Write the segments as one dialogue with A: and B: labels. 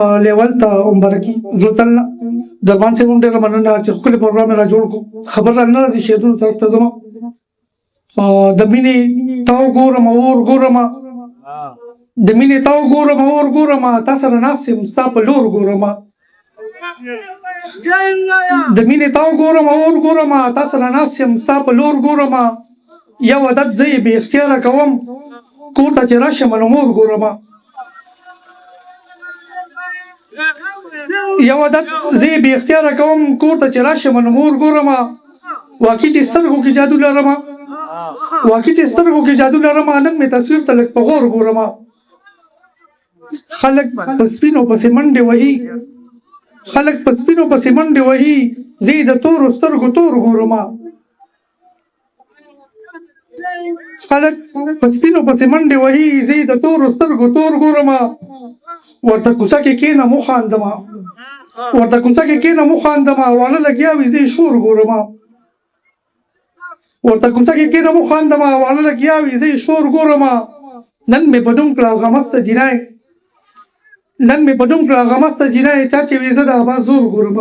A: لیول ته مبارکي زړه دربان صاحب هم ډېره مننه چې ښکلی پروګرام یې را جوړ کړو. خبر را نه راځي شهیدونو طرف ته ځمه د مینې تاو ګورم اور ګورم د مینې تاو ګورم اور ګورم تا سره ناست یم ستا په لور ګورم د مینې تاو ګورم اور ګورم تا سره ناست یم ستا په لور ګورم یو عادت زه یې بې اختیاره کوم کور ته چې راشم نو مور ګورم یو عادت زه یې بې اختیاره کوم کور ته چې راشم نو مور ګورم واقعي چې سترګو کې جادو لرم واقعي چې سترګو کې جادو لرم نن مې تصویر ته لږ په غور ګورم خلک په سپینو پسې منډې وهي خلک په سپینو پسې منډې وهي زه یې د تورو سترګو تور ګورم خلک په سپینو پسې منډې وهي زه یې د تورو سترګو تور ګورم ورته کوڅه کې کښېنم وخاندم ورته کوڅه کې کښېنم وخاندم واړه لګیا وي زه یې شور ګورم ورته کوڅه کې کښېنم وخاندم واړه لګیا وي زه یې شور ګورم نن مې په ډونګ کړه غمسته جینۍ نن مې په ډونګ کړه غمسته جینۍ چا چې وي زه د ابا زور ګورم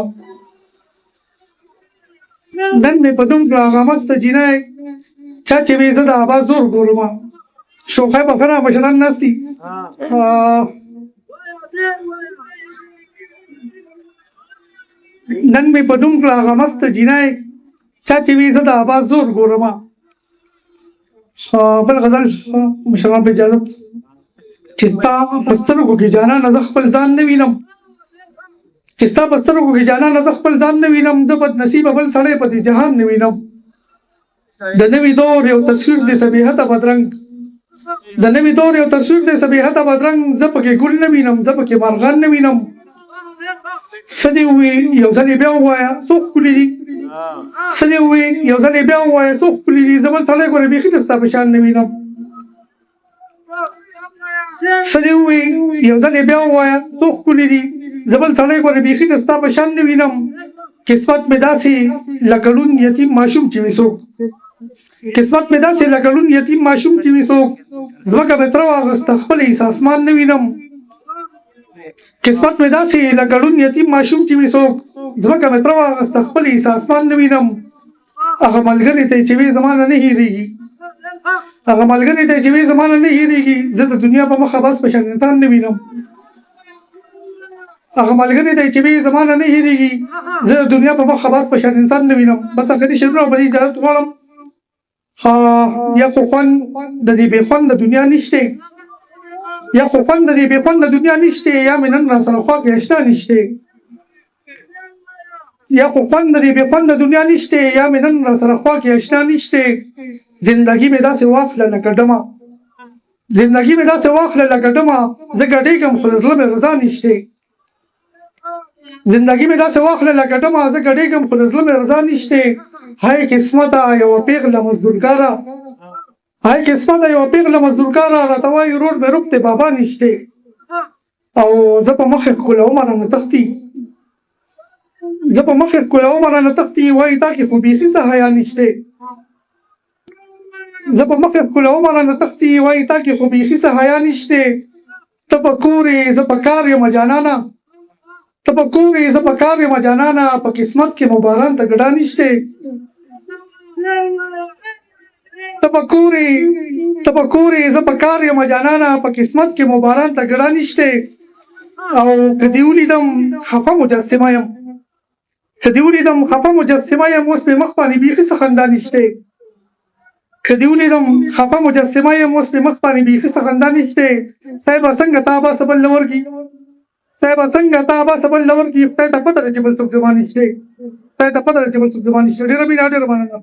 A: نن مې په ډونګ کړه غمسته جینۍ چا چې وي زه د ابا زور ګورم شوخی بخښنه مشران ناست دي نن مې په ډونګ کړه غمسته جینۍ چا چې وي زه د ابا زور ګورم بل غزل مشران په اجازت چې ستا په سترګو کې جانانه زه خپل ځان نه وینم چې ستا په سترګو کې جانانه زه خپل ځان نه وینم زه بدنصیبه بل سړی په دې جهان نه وینم د نوي دور یو تصویر دی صبیحته بدرنګ د نوي دور یو تصویر دی صبیحته بدرنګ زه پکې ګل نه وینم زه پکې مارغان نه وینم څه دې ووایي یو ځل یې بیا ووایه څو ښکلي دي څه دې ووایي یو ځل یې بیا ووایه څو ښکلي دي زه بل سړی ګوره بیخي د ستا په شان نه وینم څه دې ووایي یو ځل یې بیا ووایه څو ښکلي دي زه بل سړی ګوره بیخي د ستا په شان نه وینم قسمت مې داسې لکه لون یتیم ماشوم چې وي څوک قسمت مې داسې لکه لون یتیم ماشوم چې وي څوک ځمکه مې تره واغسته خپل هېڅ اسمان نه وینم قسمت مې داسې لکه لون یتیم ماشوم چې وي څوک ځمکه مې تره واغسته خپل هېڅ اسمان نه وینم هغه ملګري ته چې وي زما نه هېرېږي هغه ملګري ته چې وي زما نه هېرېږي زه د دنیا په مخه بس په شان انسان نه وینم هغه ملګري ته چې وي زما نه هېرېږي زه د دنیا په مخه بس په شان انسان نه وینم بس هغه شعرونه په دې اجازت غواړم یا خو خوند د دې بې خوند د دنیا نشته یا خو خوند د دې بې خوند د دنیا نشته یا مې نن را سره خوا کې اشنا نشته یا خو خوند د دې بې خوند د دنیا نشته یا مې نن را سره خوا کې اشنا نشته زندګي مې داسې واخله لکه ډمه زندګي مې داسې واخله لکه ډمه زه ګډېږم خو د زړه مې رضا نشته زندګي مې داسې واخله لکه ډمه زه ګډېږم خو د زړه مې رضا نشته هاي قسمته یوه پیغله مزدورګاره هاي قسمته یوه پیغله مزدورګاره راته وایي ورور مې روب دی بابا نشته او زه په مخې ښکلومه رانه تښتي زه په مخې ښکلومه رانه تښتي وایي تا کې خو بیخي څه حیا نشته زه په مخې ښکلومه رانه تښتي وایي تا کې خو بیخي څه حیا نشته ته په کور یې زه په کار یم جانانه ته په کور یې زه په کار یم جانانه په قسمت کې مو باران ته ګډا نشته ته په کور یې زه په کار یم جانانه په قسمت کې مو باران ته ګډا نشته او که دې ولیدم خفه مجسمه یم که دې ولیدم خفه مجسمه یم اوس مې مخ باندې بیخي څه خندا نشته که دې ولیدم خفه مجسمه یم اوس مې مخ باندې بیخي څه خندا نشته صاحبه څنګه تا به څه بل نه ورکړي صاحبه څنګه تا به څه بل نه ورکړي خدای ته پته ده چې بل څوک زما نشته خدای ته پته ده چې بل څوک زما نشته ډېره مینه ډېره مننه